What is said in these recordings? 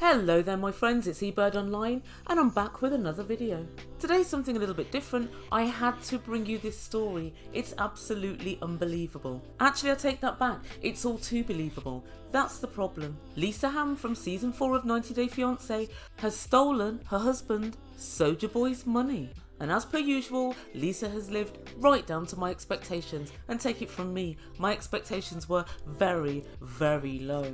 Hello there my friends, it's Ebird Online and I'm back with another video. Today's something a little bit different. I had to bring you this story. It's absolutely unbelievable. Actually I take that back, it's all too believable. That's the problem. Lisa Hamme from season 4 of 90 Day Fiance has stolen her husband Sojaboy's money. And as per usual, Lisa has lived right down to my expectations, and take it from me, my expectations were very, very low.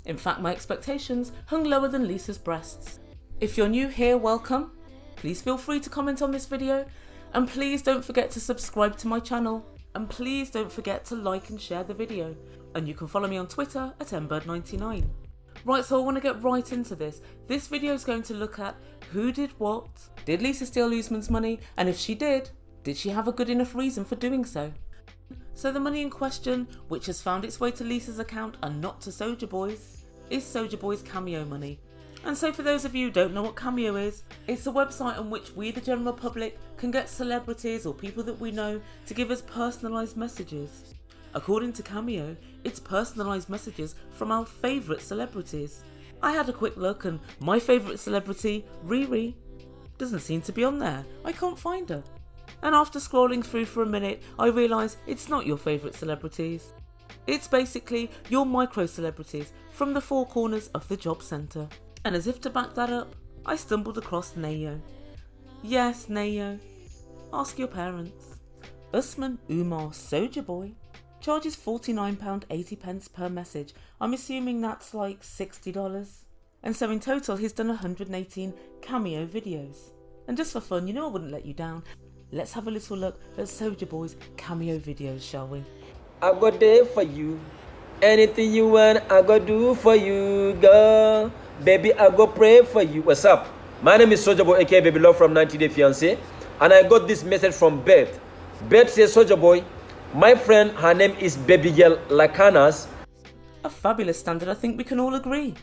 In fact, my expectations hung lower than Lisa's breasts. If you're new here, welcome. Please feel free to comment on this video, and please don't forget to subscribe to my channel, and please don't forget to like and share the video. And you can follow me on Twitter at mbird99. Right, so I want to get right into this. This video is going to look at who did what. Did Lisa steal Usman's money? And if she did she have a good enough reason for doing so? So the money in question, which has found its way to Lisa's account and not to Sojaboy's, is Sojaboy's Cameo money. And so for those of you who don't know what Cameo is, it's a website on which we, the general public, can get celebrities or people that we know to give us personalised messages. According to Cameo, it's personalised messages from our favourite celebrities. I had a quick look and my favourite celebrity, Riri, doesn't seem to be on there. I can't find her. And after scrolling through for a minute, I realise it's not your favourite celebrities. It's basically your micro celebrities from the four corners of the job centre. And as if to back that up, I stumbled across Nayo. Yes, Nayo. Ask your parents. Usman Sojaboy charges £49.80 per message. I'm assuming that's like $60. And so in total he's done 118 Cameo videos. And just for fun, you know I wouldn't let you down. Let's have a little look at Sojaboy's Cameo videos, shall we? I go there for you. Anything you want, I go do for you, girl. Baby, I go pray for you. What's up? My name is Sojaboy, aka Baby Love from 90 Day Fiance. And I got this message from Beth. Beth says, Sojaboy, my friend, her name is Baby Girl Lakanas. A fabulous standard, I think we can all agree.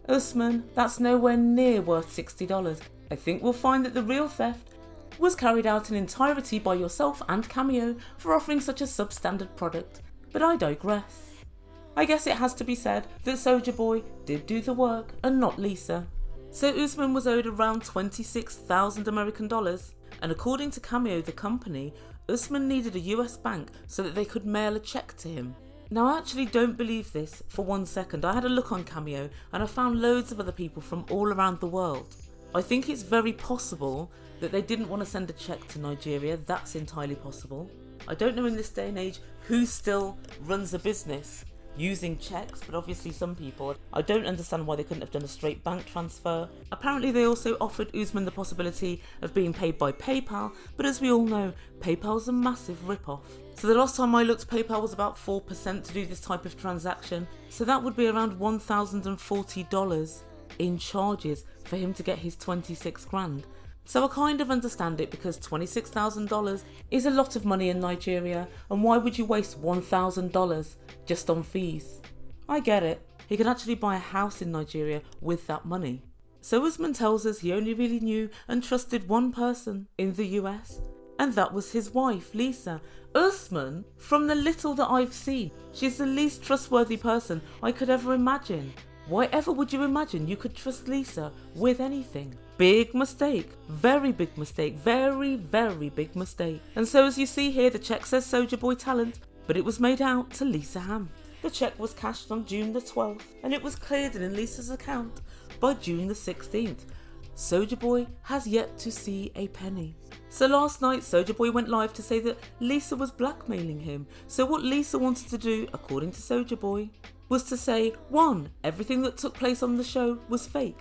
Usman, that's nowhere near worth $60. I think we'll find that the real theft was carried out in entirety by yourself and Cameo for offering such a substandard product. But I digress. I guess it has to be said that Sojaboy did do the work and not Lisa. So Usman was owed around 26,000 American dollars, and according to Cameo, the company, Usman needed a US bank so that they could mail a cheque to him. Now I actually don't believe this for 1 second. I had a look on Cameo and I found loads of other people from all around the world. I think it's very possible that they didn't want to send a cheque to Nigeria. That's entirely possible. I don't know in this day and age who still runs a business using cheques, but obviously some people. I don't understand why they couldn't have done a straight bank transfer. Apparently they also offered Usman the possibility of being paid by PayPal, but as we all know, PayPal's a massive rip-off. So the last time I looked, PayPal was about 4% to do this type of transaction, so that would be around $1,040 in charges for him to get his 26 grand. So I kind of understand it, because $26,000 is a lot of money in Nigeria, and why would you waste $1,000 just on fees? I get it. He can actually buy a house in Nigeria with that money. So Usman tells us he only really knew and trusted one person in the US, and that was his wife, Lisa. Usman, from the little that I've seen, she's the least trustworthy person I could ever imagine. Why ever would you imagine you could trust Lisa with anything? Big mistake. Very big mistake. Very, very big mistake. And so as you see here, the cheque says Sojaboy Talent, but it was made out to Lisa Hamme. The cheque was cashed on June the 12th, and it was cleared in Lisa's account by June the 16th. Sojaboy has yet to see a penny. So last night, Sojaboy went live to say that Lisa was blackmailing him. So what Lisa wanted to do, according to Sojaboy, was to say, 1, everything that took place on the show was fake.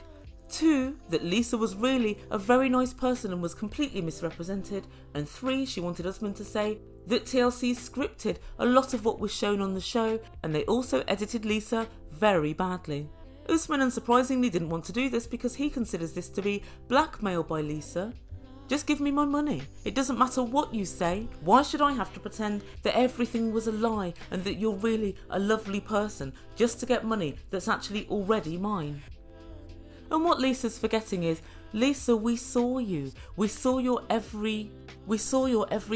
2, that Lisa was really a very nice person and was completely misrepresented. And 3, she wanted Usman to say that TLC scripted a lot of what was shown on the show, and they also edited Lisa very badly. Usman, unsurprisingly, didn't want to do this because he considers this to be blackmail by Lisa. Just give me my money. It doesn't matter what you say. Why should I have to pretend that everything was a lie and that you're really a lovely person just to get money that's actually already mine? And what Lisa's forgetting is Lisa, we saw you. We saw your every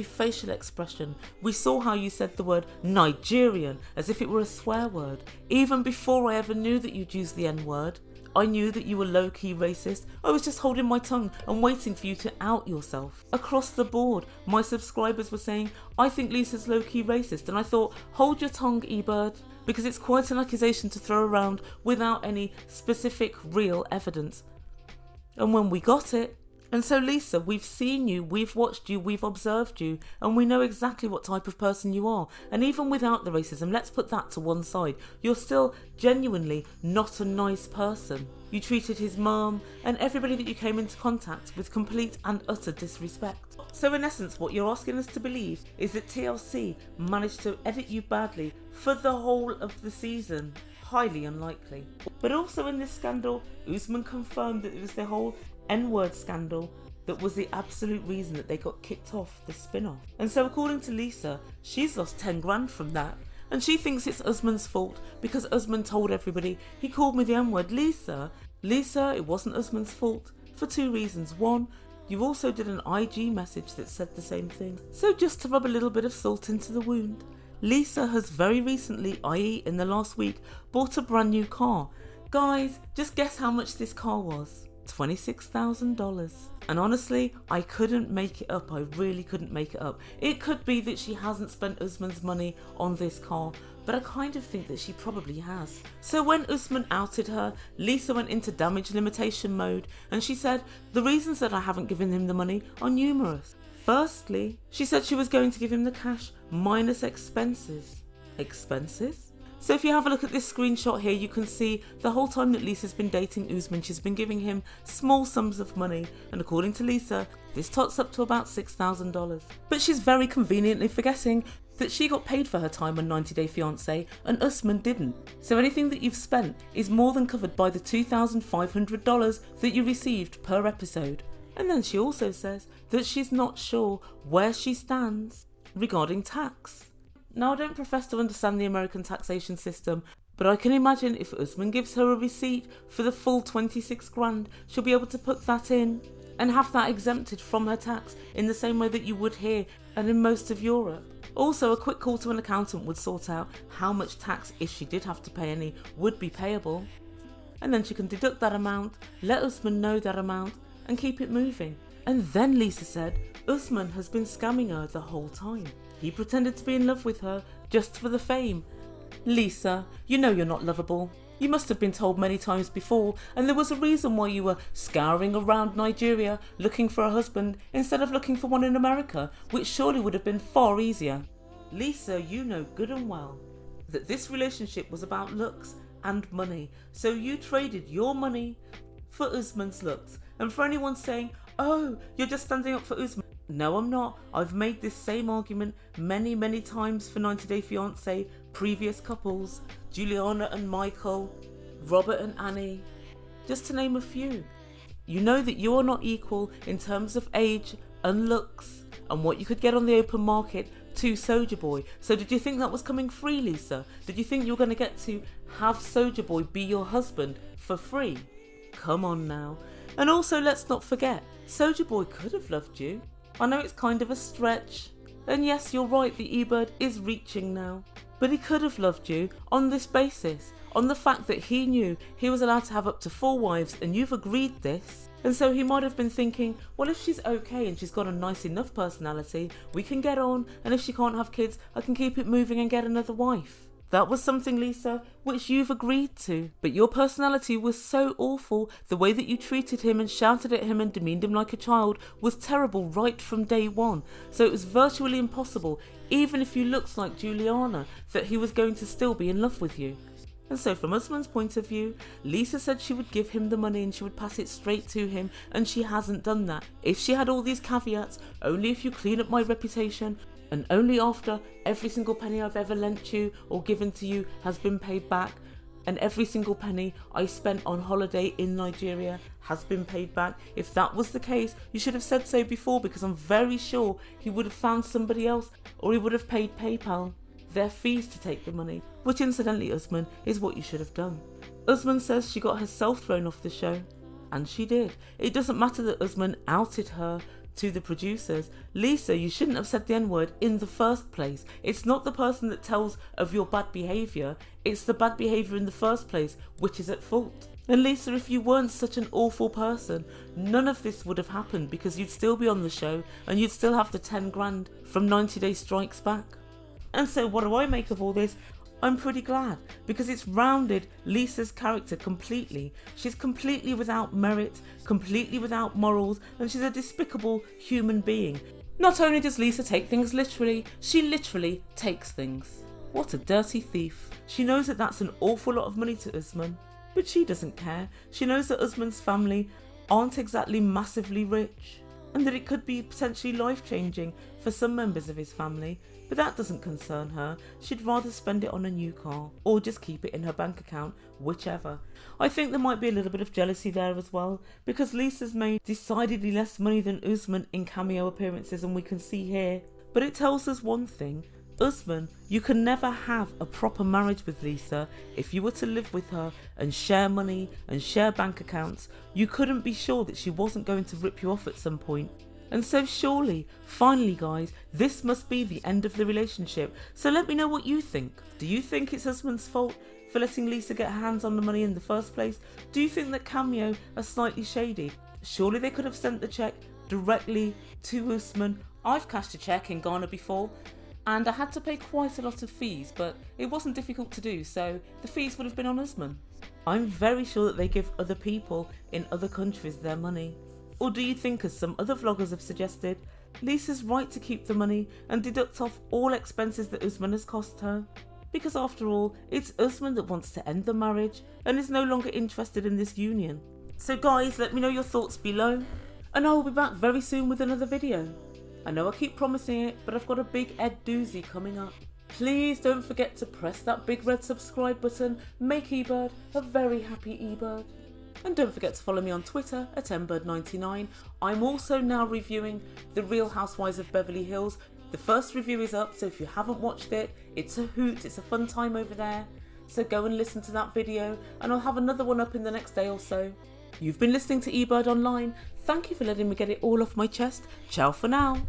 facial expression. We saw how you said the word Nigerian as if it were a swear word. Even before I ever knew that you'd use the N-word, I knew that you were low-key racist. I was just holding my tongue and waiting for you to out yourself. Across the board, my subscribers were saying, I think Lisa's low-key racist. And I thought, hold your tongue, Ebird, because it's quite an accusation to throw around without any specific real evidence. And when we got it, and so Lisa, we've seen you, we've watched you, we've observed you, and we know exactly what type of person you are. And even without the racism, let's put that to one side, you're still genuinely not a nice person. You treated his mum and everybody that you came into contact with complete and utter disrespect. So in essence, what you're asking us to believe is that TLC managed to edit you badly for the whole of the season. Highly unlikely. But also in this scandal, Usman confirmed that it was the whole N-word scandal that was the absolute reason that they got kicked off the spin-off. And so according to Lisa, she's lost 10 grand from that. And she thinks it's Usman's fault because Usman told everybody, he called me the N-word. Lisa, it wasn't Usman's fault for 2 reasons. 1, you also did an IG message that said the same thing. So just to rub a little bit of salt into the wound, Lisa has very recently, i.e. in the last week, bought a brand new car. Guys, just guess how much this car was. $26,000. And honestly, I couldn't make it up. I really couldn't make it up. It could be that she hasn't spent Usman's money on this car, but I kind of think that she probably has. So when Usman outed her, Lisa went into damage limitation mode and she said, the reasons that I haven't given him the money are numerous. Firstly, she said she was going to give him the cash minus expenses. Expenses? So if you have a look at this screenshot here, you can see the whole time that Lisa's been dating Usman, she's been giving him small sums of money. And according to Lisa, this tots up to about $6,000. But she's very conveniently forgetting that she got paid for her time on 90 Day Fiance and Usman didn't. So anything that you've spent is more than covered by the $2,500 that you received per episode. And then she also says that she's not sure where she stands regarding tax. Now, I don't profess to understand the American taxation system, but I can imagine if Usman gives her a receipt for the full 26 grand, she'll be able to put that in and have that exempted from her tax in the same way that you would here and in most of Europe. Also, a quick call to an accountant would sort out how much tax, if she did have to pay any, would be payable. And then she can deduct that amount, let Usman know that amount, and keep it moving. And then Lisa said Usman has been scamming her the whole time. He pretended to be in love with her just for the fame. Lisa, you know you're not lovable. You must have been told many times before, and there was a reason why you were scouring around Nigeria looking for a husband instead of looking for one in America, which surely would have been far easier. Lisa, you know good and well that this relationship was about looks and money, so you traded your money for Usman's looks. And for anyone saying, oh, you're just standing up for Usman, no, I'm not. I've made this same argument many times for 90 Day Fiance, previous couples, Juliana and Michael, Robert and Annie, just to name a few. You know that you are not equal in terms of age and looks and what you could get on the open market to Sojaboy. So did you think that was coming free, Lisa? Did you think you were going to get to have Sojaboy be your husband for free? Come on now. And also, let's not forget, Sojaboy could have loved you. I know it's kind of a stretch, and yes, you're right, the Ebird is reaching now, but he could have loved you on this basis, on the fact that he knew he was allowed to have up to 4 wives and you've agreed this, and so he might have been thinking, well, if she's okay and she's got a nice enough personality, we can get on, and if she can't have kids, I can keep it moving and get another wife. That was something, Lisa, which you've agreed to. But your personality was so awful. The way that you treated him and shouted at him and demeaned him like a child was terrible right from day one. So it was virtually impossible, even if you looked like Juliana, that he was going to still be in love with you. And so from Usman's point of view, Lisa said she would give him the money and she would pass it straight to him, and she hasn't done that. If she had all these caveats, only if you clean up my reputation, and only after every single penny I've ever lent you or given to you has been paid back, and every single penny I spent on holiday in Nigeria has been paid back. If that was the case, you should have said so before, because I'm very sure he would have found somebody else, or he would have paid PayPal their fees to take the money, which incidentally, Usman, is what you should have done. Usman says she got herself thrown off the show. and she did. It doesn't matter that Usman outed her to the producers. Lisa, you shouldn't have said the N-word in the first place. It's not the person that tells of your bad behaviour, it's the bad behaviour in the first place which is at fault. And Lisa, if you weren't such an awful person, none of this would have happened, because you'd still be on the show and you'd still have the 10 grand from 90 Day Strikes Back. And so what do I make of all this? I'm pretty glad, because it's rounded Lisa's character completely. She's completely without merit, completely without morals, and she's a despicable human being. Not only does Lisa take things literally, she literally takes things. What a dirty thief. She knows that that's an awful lot of money to Usman, but she doesn't care. She knows that Usman's family aren't exactly massively rich, and that it could be potentially life-changing for some members of his family, but that doesn't concern her. She'd rather spend it on a new car, or just keep it in her bank account, whichever. I think there might be a little bit of jealousy there as well, because Lisa's made decidedly less money than Usman in cameo appearances, and we can see here. But it tells us one thing. Usman, you can never have a proper marriage with Lisa. If you were to live with her and share money and share bank accounts, you couldn't be sure that she wasn't going to rip you off at some point. And so surely, finally guys, this must be the end of the relationship. So let me know what you think. Do you think it's Usman's fault for letting Lisa get her hands on the money in the first place? Do you think that Cameo are slightly shady? Surely they could have sent the cheque directly to Usman. I've cashed a cheque in Ghana before, and I had to pay quite a lot of fees, but it wasn't difficult to do, so the fees would have been on Usman. I'm very sure that they give other people in other countries their money. Or do you think, as some other vloggers have suggested, Lisa's right to keep the money and deduct off all expenses that Usman has cost her? Because after all, it's Usman that wants to end the marriage and is no longer interested in this union. So guys, let me know your thoughts below, and I will be back very soon with another video. I know I keep promising it, but I've got a big Ed doozy coming up. Please don't forget to press that big red subscribe button. Make Ebird a very happy Ebird. And don't forget to follow me on Twitter at Ebird99. I'm also now reviewing The Real Housewives of Beverly Hills. The first review is up, so if you haven't watched it, it's a hoot, it's a fun time over there. So go and listen to that video, and I'll have another one up in the next day or so. You've been listening to Ebird Online. Thank you for letting me get it all off my chest. Ciao for now.